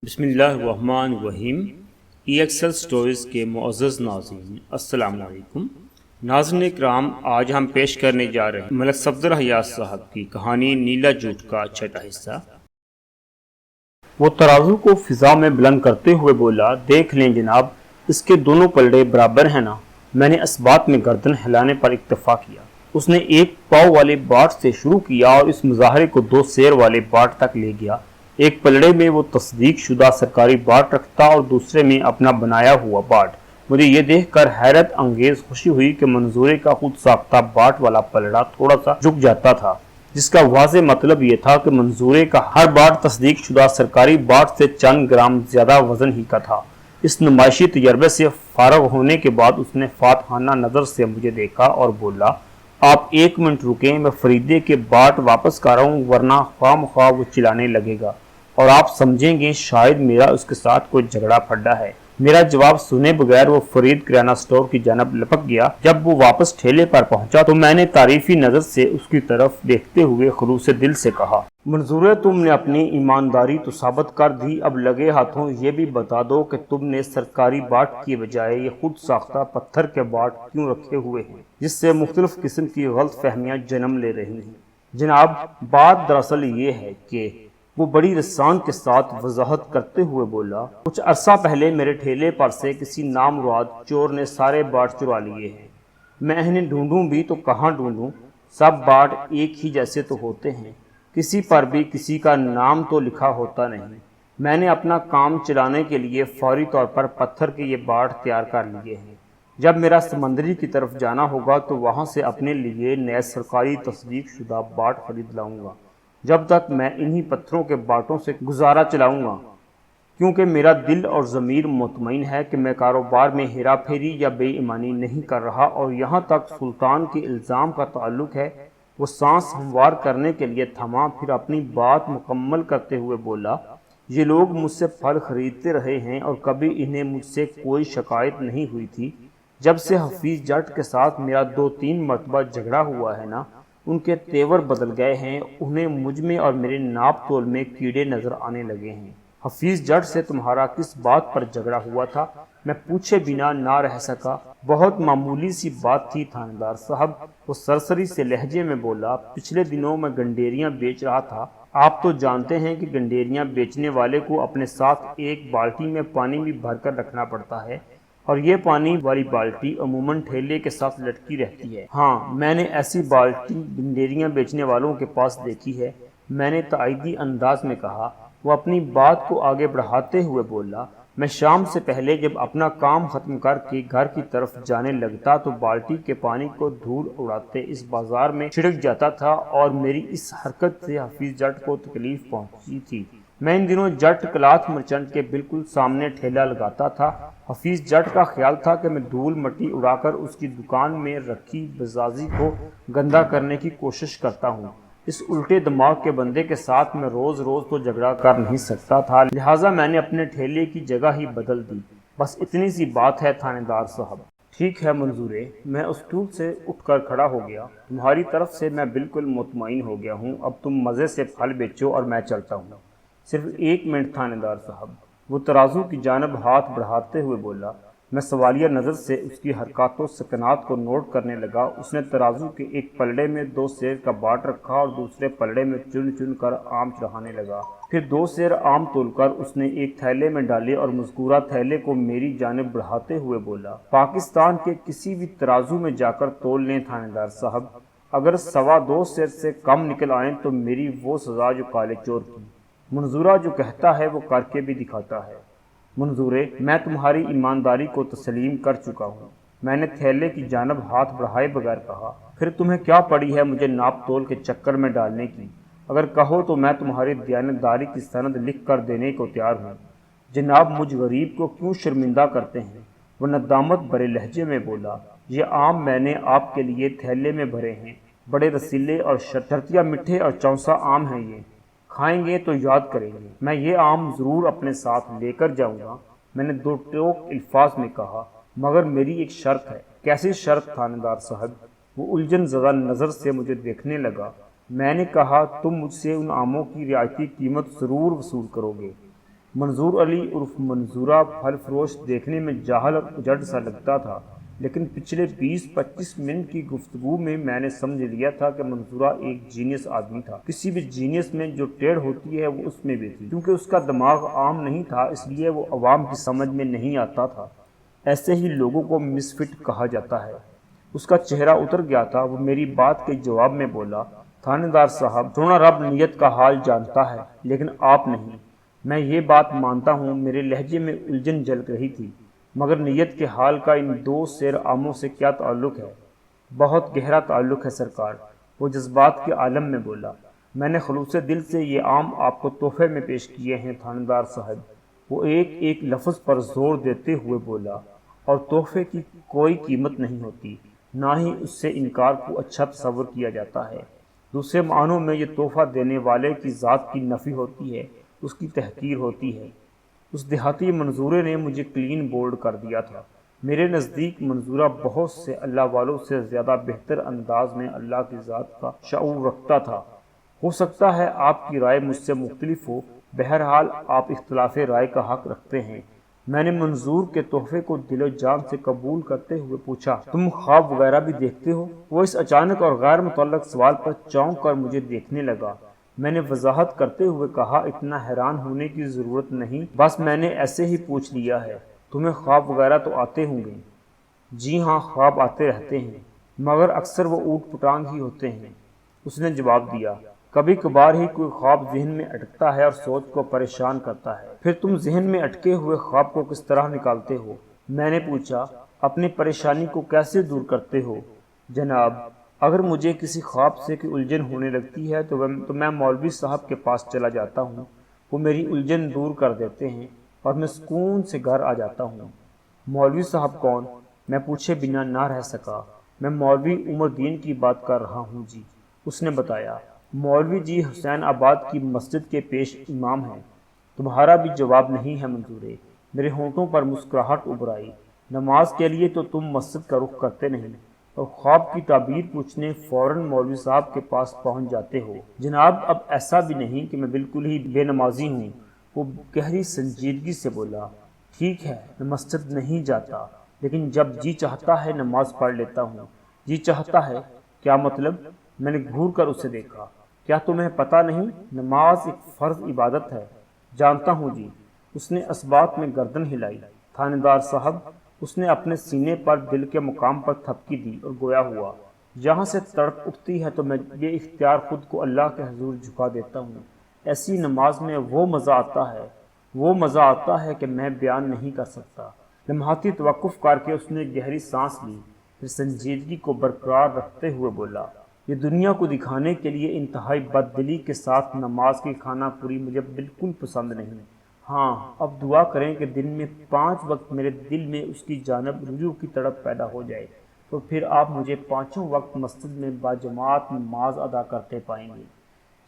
بسم اللہ الرحمن الرحیم۔ ای ایکسل سٹوریز کے معزز ناظرین السلام علیکم۔ ناظرین اکرام، آج ہم پیش کرنے جا رہے ہیں ملک صفدر حیات صاحب کی کہانی نیلا جوٹ کا چھٹا حصہ۔ وہ ترازو کو فضا میں بلند کرتے ہوئے بولا، دیکھ لیں جناب، اس کے دونوں پلڑے برابر ہیں نا؟ میں نے اس بات میں گردن ہلانے پر اکتفا کیا۔ اس نے ایک پاؤ والے باٹ سے شروع کیا اور اس مظاہرے کو 2 سیر والے باٹ تک لے گیا۔ ایک پلڑے میں وہ تصدیق شدہ سرکاری باٹ رکھتا اور دوسرے میں اپنا بنایا ہوا باٹ۔ مجھے یہ دیکھ کر حیرت انگیز خوشی ہوئی کہ منظورے کا خود ساختہ باٹ والا پلڑا تھوڑا سا جھک جاتا تھا، جس کا واضح مطلب یہ تھا کہ منظورے کا ہر باٹ تصدیق شدہ سرکاری باٹ سے چند گرام زیادہ وزن ہی کا تھا۔ اس نمائشی تجربے سے فارغ ہونے کے بعد اس نے فاتحانہ نظر سے مجھے دیکھا اور بولا، آپ 1 منٹ رکیں، میں فریدے کے باٹ واپس کر رہا ہوں، ورنہ خواہ مخواہ وہ چلانے لگے گا اور آپ سمجھیں گے شاید میرا اس کے ساتھ کوئی جھگڑا پھڈا ہے۔ میرا جواب سنے بغیر وہ فرید کریانہ سٹور کی جانب لپک گیا۔ جب وہ واپس ٹھیلے پر پہنچا تو میں نے تعریفی نظر سے اس کی طرف دیکھتے ہوئے خلوص دل سے کہا، منظورے، تم نے اپنی ایمانداری تو ثابت کر دی، اب لگے ہاتھوں یہ بھی بتا دو کہ تم نے سرکاری باٹ کی بجائے یہ خود ساختہ پتھر کے باٹ کیوں رکھے ہوئے ہیں، جس سے مختلف قسم کی غلط فہمیاں جنم لے رہی ہیں۔ جناب، بات دراصل یہ ہے کہ وہ بڑی رسان کے ساتھ وضاحت کرتے ہوئے بولا، کچھ عرصہ پہلے میرے ٹھیلے پر سے کسی نامراد چور نے سارے باٹ چرا لیے ہیں۔ میں انہیں ڈھونڈوں بھی تو کہاں ڈھونڈوں؟ سب باٹ ایک ہی جیسے تو ہوتے ہیں، کسی پر بھی کسی کا نام تو لکھا ہوتا نہیں۔ میں نے اپنا کام چلانے کے لیے فوری طور پر پتھر کے یہ باٹ تیار کر لیے ہیں۔ جب میرا سمندری کی طرف جانا ہوگا تو وہاں سے اپنے لیے نئے سرکاری تصدیق شدہ باٹ خرید لاؤں گا۔ جب تک میں انہی پتھروں کے باٹوں سے گزارا چلاؤں گا، کیونکہ میرا دل اور ضمیر مطمئن ہے کہ میں کاروبار میں ہیرا پھیری یا بے ایمانی نہیں کر رہا، اور یہاں تک سلطان کے الزام کا تعلق ہے۔ وہ سانس ہموار کرنے کے لیے تھما، پھر اپنی بات مکمل کرتے ہوئے بولا، یہ لوگ مجھ سے پھل خریدتے رہے ہیں اور کبھی انہیں مجھ سے کوئی شکایت نہیں ہوئی تھی۔ جب سے حفیظ جٹ کے ساتھ میرا 2-3 مرتبہ جھگڑا ہوا ہے نا، ان کے تیور بدل گئے ہیں، انہیں مجھ میں اور میرے ناپ تول میں کیڑے نظر آنے لگے ہیں۔ حفیظ جٹ سے تمہارا کس بات پر جھگڑا ہوا تھا؟ میں پوچھے بنا نہ رہ سکا۔ بہت معمولی سی بات تھی تھانے صاحب، وہ سرسری سے لہجے میں بولا، پچھلے دنوں میں گنڈیریاں بیچ رہا تھا۔ آپ تو جانتے ہیں کہ گنڈیریاں بیچنے والے کو اپنے ساتھ ایک بالٹی میں پانی بھی بھر کر رکھنا پڑتا ہے، اور یہ پانی والی بالٹی عموماً ٹھیلے کے ساتھ لٹکی رہتی ہے۔ ہاں، میں نے ایسی بالٹی گنڈیریاں بیچنے والوں کے پاس دیکھی ہے، میں نے تائیدی انداز میں کہا۔ وہ اپنی بات کو آگے بڑھاتے ہوئے بولا، میں شام سے پہلے جب اپنا کام ختم کر کے گھر کی طرف جانے لگتا تو بالٹی کے پانی کو دھول اڑاتے اس بازار میں چھڑک جاتا تھا، اور میری اس حرکت سے حفیظ جٹ کو تکلیف پہنچی تھی۔ میں ان دنوں جٹ کلاتھ مرچنٹ کے بالکل سامنے ٹھیلا لگاتا تھا۔ حفیظ جٹ کا خیال تھا کہ میں دھول مٹی اڑا کر اس کی دکان میں رکھی بزازی کو گندا کرنے کی کوشش کرتا ہوں۔ اس الٹے دماغ کے بندے کے ساتھ میں روز روز تو جھگڑا کر نہیں سکتا تھا، لہٰذا میں نے اپنے ٹھیلے کی جگہ ہی بدل دی۔ بس اتنی سی بات ہے تھانے دار صاحب۔ ٹھیک ہے منظورے، میں اس اسٹول سے اٹھ کر کھڑا ہو گیا، تمہاری طرف سے میں بالکل مطمئن ہو گیا ہوں، اب تم مزے سے پھل بیچو اور میں چلتا ہوں۔ صرف 1 منٹ تھانے دار صاحب، وہ ترازو کی جانب ہاتھ بڑھاتے ہوئے بولا۔ میں سوالیہ نظر سے اس کی حرکات و سکنات کو نوٹ کرنے لگا۔ اس نے ترازو کے ایک پلڑے میں 2 سیر کا باٹ رکھا اور دوسرے پلڑے میں چن چن کر آم چڑھانے لگا۔ پھر 2 سیر آم تول کر اس نے ایک تھیلے میں ڈالے اور مذکورہ تھیلے کو میری جانب بڑھاتے ہوئے بولا، پاکستان کے کسی بھی ترازو میں جا کر تول لیں تھانے دار صاحب، اگر 2.25 سیر سے کم نکل آئیں تو میری وہ سزا جو کالے چور کی۔ منظورہ جو کہتا ہے وہ کر کے بھی دکھاتا ہے۔ منظورے، میں تمہاری ایمانداری کو تسلیم کر چکا ہوں، میں نے تھیلے کی جانب ہاتھ بڑھائے بغیر کہا، پھر تمہیں کیا پڑی ہے مجھے ناپ تول کے چکر میں ڈالنے کی؟ اگر کہو تو میں تمہاری دیانتداری کی سند لکھ کر دینے کو تیار ہوں۔ جناب، مجھ غریب کو کیوں شرمندہ کرتے ہیں؟ وہ ندامت بھرے لہجے میں بولا، یہ آم میں نے آپ کے لیے تھیلے میں بھرے ہیں، بڑے رسیلے اور شرطیہ میٹھے اور چونسا آم ہیں، یہ کھائیں گے تو یاد کریں گے۔ میں یہ آم ضرور اپنے ساتھ لے کر جاؤں گا، میں نے 2 ٹوک الفاظ میں کہا، مگر میری ایک شرط ہے۔ کیسی شرط تھانے دار صاحب؟ وہ الجھن زدہ نظر سے مجھے دیکھنے لگا۔ میں نے کہا، تم مجھ سے ان آموں کی رعایتی قیمت ضرور وصول کرو گے۔ منظور علی عرف منظورہ پھل فروش دیکھنے میں جاہل اور اجڑ سا لگتا تھا، لیکن پچھلے 20-25 منٹ کی گفتگو میں نے سمجھ لیا تھا کہ منظورہ ایک جینیس آدمی تھا۔ کسی بھی جینیس میں جو ٹیڑھ ہوتی ہے وہ اس میں بھی تھی۔ کیونکہ اس کا دماغ عام نہیں تھا، اس لیے وہ عوام کی سمجھ میں نہیں آتا تھا۔ ایسے ہی لوگوں کو مس فٹ کہا جاتا ہے۔ اس کا چہرہ اتر گیا تھا۔ وہ میری بات کے جواب میں بولا، تھانے دار صاحب، سونا رب نیت کا حال جانتا ہے، لیکن آپ نہیں۔ میں یہ بات مانتا ہوں، میرے لہجے میں الجھن جھلک رہی تھی، مگر نیت کے حال کا ان دو سیر عاموں سے کیا تعلق ہے؟ بہت گہرا تعلق ہے سرکار، وہ جذبات کے عالم میں بولا۔ میں نے خلوص دل سے یہ عام آپ کو تحفے میں پیش کیے ہیں تھانے دار صاحب، وہ ایک ایک لفظ پر زور دیتے ہوئے بولا، اور تحفے کی کوئی قیمت نہیں ہوتی، نہ ہی اس سے انکار کو اچھا تصور کیا جاتا ہے۔ دوسرے معنوں میں یہ تحفہ دینے والے کی ذات کی نفی ہوتی ہے، اس کی تحقیر ہوتی ہے۔ اس دیہاتی منظورے نے مجھے کلین بولڈ کر دیا تھا۔ میرے نزدیک منظورہ بہت سے اللہ والوں سے زیادہ بہتر انداز میں اللہ کی ذات کا شعور رکھتا تھا۔ ہو سکتا ہے آپ کی رائے مجھ سے مختلف ہو، بہرحال آپ اختلاف رائے کا حق رکھتے ہیں۔ میں نے منظور کے تحفے کو دل و جان سے قبول کرتے ہوئے پوچھا، تم خواب وغیرہ بھی دیکھتے ہو؟ وہ اس اچانک اور غیر متعلق سوال پر چونک کر مجھے دیکھنے لگا۔ میں نے وضاحت کرتے ہوئے کہا، اتنا حیران ہونے کی ضرورت نہیں، بس میں نے ایسے ہی پوچھ لیا ہے۔ تمہیں خواب وغیرہ تو آتے ہوں گے؟ جی ہاں، خواب آتے رہتے ہیں، مگر اکثر وہ اوٹ پٹانگ ہی ہوتے ہیں، اس نے جواب دیا۔ کبھی کبھار ہی کوئی خواب ذہن میں اٹکتا ہے اور سوچ کو پریشان کرتا ہے۔ پھر تم ذہن میں اٹکے ہوئے خواب کو کس طرح نکالتے ہو؟ میں نے پوچھا۔ اپنی پریشانی کو کیسے دور کرتے ہو؟ جناب، اگر مجھے کسی خواب سے کوئی الجھن ہونے لگتی ہے تو میں مولوی صاحب کے پاس چلا جاتا ہوں، وہ میری الجھن دور کر دیتے ہیں اور میں سکون سے گھر آ جاتا ہوں۔ مولوی صاحب کون؟ میں پوچھے بنا نہ رہ سکا۔ میں مولوی عمر دین کی بات کر رہا ہوں جی، اس نے بتایا۔ مولوی جی حسین آباد کی مسجد کے پیش امام ہیں۔ تمہارا بھی جواب نہیں ہے منظورے۔ میرے ہونٹوں پر مسکراہٹ ابھر آئی۔ نماز کے لیے تو تم مسجد کا رخ کرتے نہیں، اور خواب کی تعبیر پوچھنے فوراً مولوی صاحب کے پاس پہنچ جاتے ہو۔ جناب، اب ایسا بھی نہیں کہ میں بالکل ہی بے نمازی ہوں، وہ گہری سنجیدگی سے بولا۔ ٹھیک ہے، میں مسجد نہیں جاتا، لیکن جب جی چاہتا ہے نماز پڑھ لیتا ہوں۔ جی چاہتا ہے؟ کیا مطلب؟ میں نے گھور کر اسے دیکھا۔ کیا تمہیں پتہ نہیں؟ نماز ایک فرض عبادت ہے۔ جانتا ہوں جی۔ اس نے اسبات میں گردن ہلائی۔ تھانے دار صاحب، اس نے اپنے سینے پر دل کے مقام پر تھپکی دی اور گویا ہوا، جہاں سے تڑپ اٹھتی ہے تو میں یہ اختیار خود کو اللہ کے حضور جھکا دیتا ہوں۔ ایسی نماز میں وہ مزہ آتا ہے کہ میں بیان نہیں کر سکتا۔ لمحاتی توقف کر کے اس نے گہری سانس لی، پھر سنجیدگی کو برقرار رکھتے ہوئے بولا، یہ دنیا کو دکھانے کے لیے انتہائی بددلی کے ساتھ نماز کی خانہ پوری مجھے بالکل پسند نہیں۔ ہاں، اب دعا کریں کہ دن میں 5 وقت میرے دل میں اس کی جانب رجوع کی تڑپ پیدا ہو جائے، تو پھر آپ مجھے 5 وقت مسجد میں باجماعت نماز ادا کرتے پائیں گے۔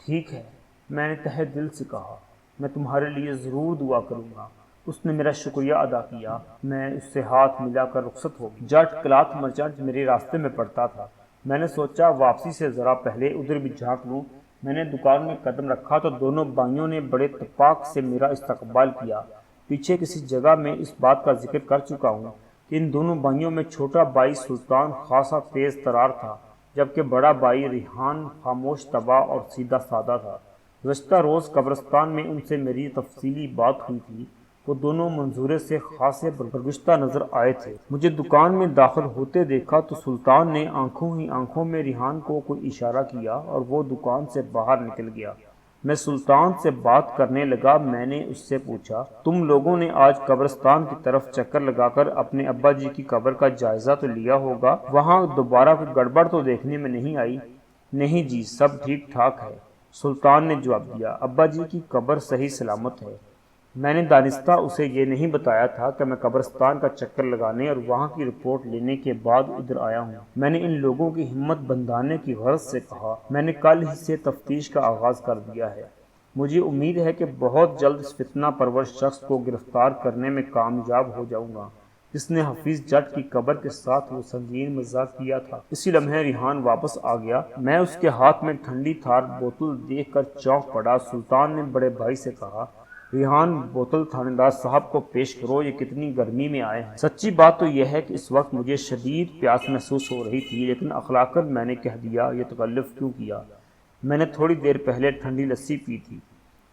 ٹھیک ہے، میں نے تہہ دل سے کہا، میں تمہارے لیے ضرور دعا کروں گا۔ اس نے میرا شکریہ ادا کیا۔ میں اس سے ہاتھ ملا کر رخصت ہو گئی۔ جٹ کلاتھ مرچنٹ میرے راستے میں پڑتا تھا۔ میں نے سوچا واپسی سے ذرا پہلے ادھر بھی جھانک لوں۔ میں نے دکان میں قدم رکھا تو دونوں بھائیوں نے بڑے اتفاق سے میرا استقبال کیا۔ پیچھے کسی جگہ میں اس بات کا ذکر کر چکا ہوں کہ ان دونوں بھائیوں میں چھوٹا بھائی سلطان خاصا تیز ترار تھا، جبکہ بڑا بھائی ریحان خاموش طبع اور سیدھا سادہ تھا۔ گزشتہ روز قبرستان میں ان سے میری تفصیلی بات ہوئی تھی۔ وہ دونوں منظورے سے خاصے برگزشتہ نظر آئے تھے۔ مجھے دکان میں داخل ہوتے دیکھا تو سلطان نے آنکھوں ہی آنکھوں میں ریحان کو کوئی اشارہ کیا اور وہ دکان سے باہر نکل گیا۔ میں سلطان سے بات کرنے لگا۔ میں نے اس سے پوچھا، تم لوگوں نے آج قبرستان کی طرف چکر لگا کر اپنے ابا جی کی قبر کا جائزہ تو لیا ہوگا، وہاں دوبارہ کوئی گڑبڑ تو دیکھنے میں نہیں آئی؟ نہیں جی، سب ٹھیک ٹھاک ہے، سلطان نے جواب دیا۔ ابا جی کی قبر صحیح سلامت ہے۔ میں نے دانستہ اسے یہ نہیں بتایا تھا کہ میں قبرستان کا چکر لگانے اور وہاں کی رپورٹ لینے کے بعد ادھر آیا ہوں۔ میں نے ان لوگوں کی ہمت بندھانے کی غرض سے کہا، میں نے کل ہی سے تفتیش کا آغاز کر دیا ہے۔ مجھے امید ہے کہ بہت جلد اس فتنہ پرور شخص کو گرفتار کرنے میں کامیاب ہو جاؤں گا جس نے حفیظ جٹ کی قبر کے ساتھ وہ سنگین مذاق کیا تھا۔ اسی لمحے ریحان واپس آ گیا۔ میں اس کے ہاتھ میں ٹھنڈی تھار بوتل دیکھ کر چونک پڑا۔ سلطان نے بڑے بھائی سے کہا، ریحان بوتل تھانے دار صاحب کو پیش کرو، یہ کتنی گرمی میں آئے ہیں۔ سچی بات تو یہ ہے کہ اس وقت مجھے شدید پیاس محسوس ہو رہی تھی، لیکن اخلاقاً میں نے کہہ دیا، یہ تکلف کیوں کیا؟ میں نے تھوڑی دیر پہلے ٹھنڈی لسی پی تھی۔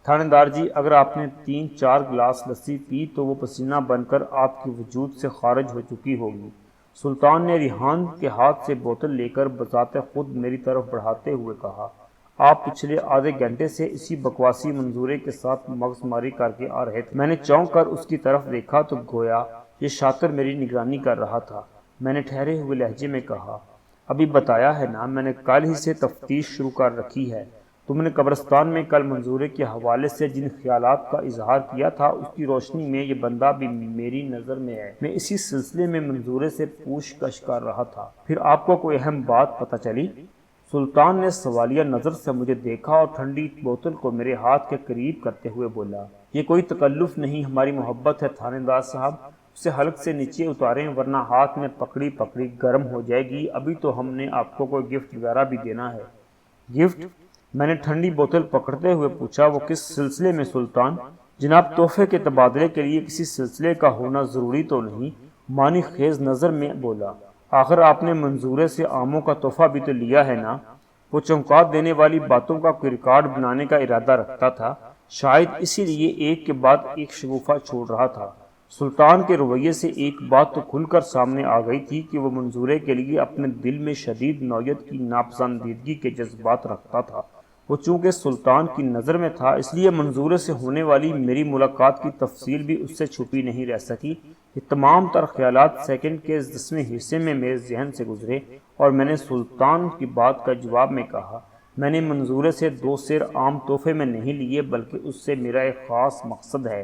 تھانے دار جی، اگر آپ نے 3-4 گلاس لسی پی تو وہ پسینہ بن کر آپ کے وجود سے خارج ہو چکی ہوگی۔ سلطان نے ریحان کے ہاتھ سے بوتل لے کر بذات خود میری طرف بڑھاتے ہوئے کہا، آپ پچھلے آدھے گھنٹے سے اسی بکواسی منظورے کے ساتھ مغز ماری کر کے آ رہے تھے۔ میں نے چونک کر اس کی طرف دیکھا تو گویا یہ شاطر میری نگرانی کر رہا تھا۔ میں نے ٹھہرے ہوئے لہجے میں کہا، ابھی بتایا ہے نا، میں نے کل ہی سے تفتیش شروع کر رکھی ہے۔ تم نے قبرستان میں کل منظورے کے حوالے سے جن خیالات کا اظہار کیا تھا، اس کی روشنی میں یہ بندہ بھی میری نظر میں ہے۔ میں اسی سلسلے میں منظورے سے پوچھ گچھ کر رہا تھا۔ پھر آپ کو کوئی اہم بات پتہ چلی؟ سلطان نے سوالیہ نظر سے مجھے دیکھا اور ٹھنڈی بوتل کو میرے ہاتھ کے قریب کرتے ہوئے بولا، یہ کوئی تکلف نہیں، ہماری محبت ہے تھانے دار صاحب، اسے حلق سے نیچے اتاریں ورنہ ہاتھ میں پکڑی پکڑی گرم ہو جائے گی۔ ابھی تو ہم نے آپ کو کوئی گفٹ وغیرہ بھی دینا ہے۔ گفٹ؟ میں نے ٹھنڈی بوتل پکڑتے ہوئے پوچھا، وہ کس سلسلے میں سلطان؟ جناب، تحفے کے تبادلے کے لیے کسی سلسلے کا ہونا ضروری تو نہیں، معنی خیز نظر میں بولا۔ آخر آپ نے منظورے سے آموں کا تحفہ بھی تو لیا ہے نا؟ وہ چونکا دینے والی باتوں کا کوئی ریکارڈ بنانے کا ارادہ رکھتا تھا، شاید اسی لیے ایک کے بعد ایک شگوفہ چھوڑ رہا تھا۔ سلطان کے رویے سے ایک بات تو کھل کر سامنے آ گئی تھی کہ وہ منظورے کے لیے اپنے دل میں شدید نوعیت کی ناپسندیدگی کے جذبات رکھتا تھا۔ وہ چونکہ سلطان کی نظر میں تھا، اس لیے منظورے سے ہونے والی میری ملاقات کی تفصیل بھی اس سے چھپی نہیں رہ سکی۔ یہ تمام تر خیالات سیکنڈ کے 10ویں حصے میں میرے ذہن سے گزرے اور میں نے سلطان کی بات کا جواب میں کہا، میں نے منظورے سے 2 سیر عام تحفے میں نہیں لیے، بلکہ اس سے میرا ایک خاص مقصد ہے۔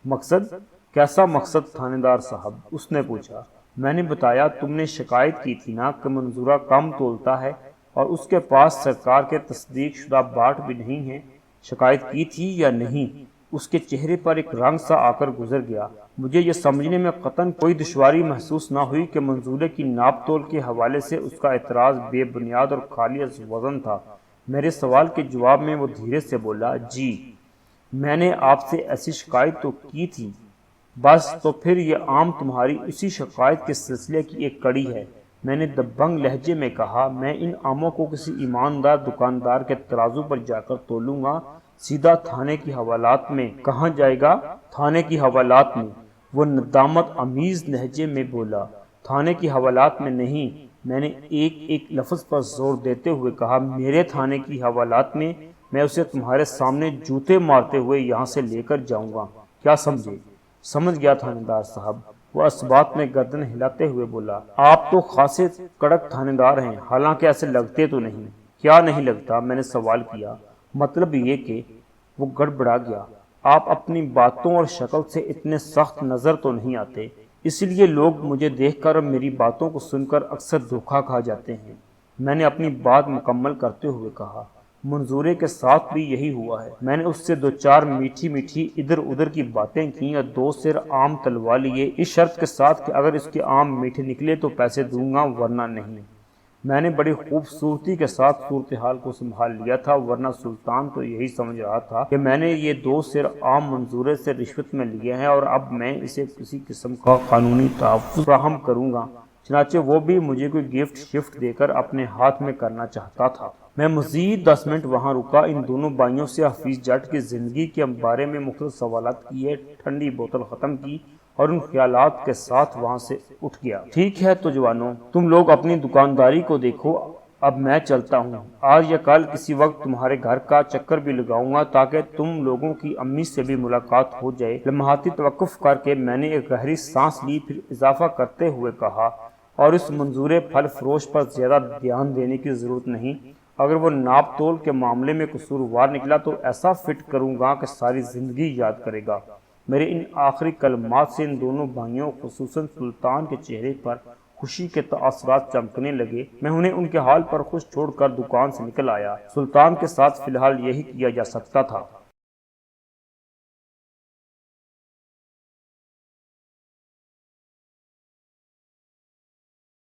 مقصد؟ کیسا مقصد تھانے دار صاحب؟ اس نے پوچھا۔ میں نے بتایا، تم نے شکایت کی تھی نا کہ منظورہ کم تولتا ہے اور اس کے پاس سرکار کے تصدیق شدہ باٹ بھی نہیں ہے۔ شکایت کی تھی یا نہیں؟ اس کے چہرے پر ایک رنگ سا آ کر گزر گیا۔ مجھے یہ سمجھنے میں قطعاً کوئی دشواری محسوس نہ ہوئی کہ منظورے کی ناپ تول کے حوالے سے اس کا اعتراض بے بنیاد اور خالی از وزن تھا۔ میرے سوال کے جواب میں وہ دھیرے سے بولا، جی، میں نے آپ سے ایسی شکایت تو کی تھی۔ بس تو پھر یہ عام تمہاری اسی شکایت کے سلسلے کی ایک کڑی ہے۔ میں نے دبنگ لہجے میں کہا، میں ان آموں کو کسی ایماندار دکاندار کے ترازو پر جا کر تولوں گا، سیدھا تھانے کی حوالات میں۔ کہاں جائے گا؟ تھانے کی حوالات میں۔ وہ ندامت آمیز لہجے میں بولا، تھانے کی حوالات میں نہیں۔ میں نے ایک لفظ پر زور دیتے ہوئے کہا، میرے تھانے کی حوالات میں۔ میں اسے تمہارے سامنے جوتے مارتے ہوئے یہاں سے لے کر جاؤں گا، کیا سمجھے؟ سمجھ گیا تھانے دار صاحب، وہ اس بات میں گردن ہلاتے ہوئے بولا۔ آپ تو خاصے کڑک تھانے دار ہیں، حالانکہ ایسے لگتے تو نہیں۔ کیا نہیں لگتا؟ میں نے سوال کیا۔ مطلب یہ کہ وہ گڑبڑا گیا۔ آپ اپنی باتوں اور شکل سے اتنے سخت نظر تو نہیں آتے، اس لیے لوگ مجھے دیکھ کر اور میری باتوں کو سن کر اکثر دھوکا کھا جاتے ہیں۔ میں نے اپنی بات مکمل کرتے ہوئے کہا، منظورے کے ساتھ بھی یہی ہوا ہے۔ میں نے اس سے 2-4 میٹھی میٹھی ادھر ادھر کی باتیں کی اور 2 سیر آم تلوا لیے، اس شرط کے ساتھ کہ اگر اس کے آم میٹھے نکلے تو پیسے دوں گا ورنہ نہیں۔ میں نے بڑی خوبصورتی کے ساتھ صورتحال کو سنبھال لیا تھا، ورنہ سلطان تو یہی سمجھ رہا تھا کہ میں نے یہ 2 سیر آم منظورے سے رشوت میں لیے ہیں اور اب میں اسے کسی قسم کا قانونی تحفظ فراہم کروں گا۔ چنانچہ وہ بھی مجھے کوئی گفٹ شفٹ دے کر اپنے ہاتھ میں کرنا چاہتا تھا۔ میں مزید 10 منٹ وہاں رکا، ان دونوں بھائیوں سے حفیظ جٹ کی زندگی کے بارے میں مختلف سوالات کیے، ٹھنڈی بوتل ختم کی اور ان خیالات کے ساتھ وہاں سے اٹھ گیا۔ ٹھیک ہے تو جوانوں، تم لوگ اپنی دکانداری کو دیکھو، اب میں چلتا ہوں۔ آج یا کل کسی وقت تمہارے گھر کا چکر بھی لگاؤں گا تاکہ تم لوگوں کی امی سے بھی ملاقات ہو جائے۔ لمحاتی توقف کر کے میں نے ایک گہری سانس لی، پھر اضافہ کرتے ہوئے کہا، اور اس منظورے پھل فروش پر زیادہ دھیان دینے کی ضرورت نہیں۔ اگر وہ ناپ تول کے معاملے میں قصوروار نکلا تو ایسا فٹ کروں گا کہ ساری زندگی یاد کرے گا۔ میرے ان آخری کلمات سے ان دونوں بھائیوں خصوصاً سلطان کے چہرے پر خوشی کے تاثرات چمکنے لگے۔ میں انہیں ان کے حال پر خوش چھوڑ کر دکان سے نکل آیا۔ سلطان کے ساتھ فی الحال یہی کیا جا سکتا تھا۔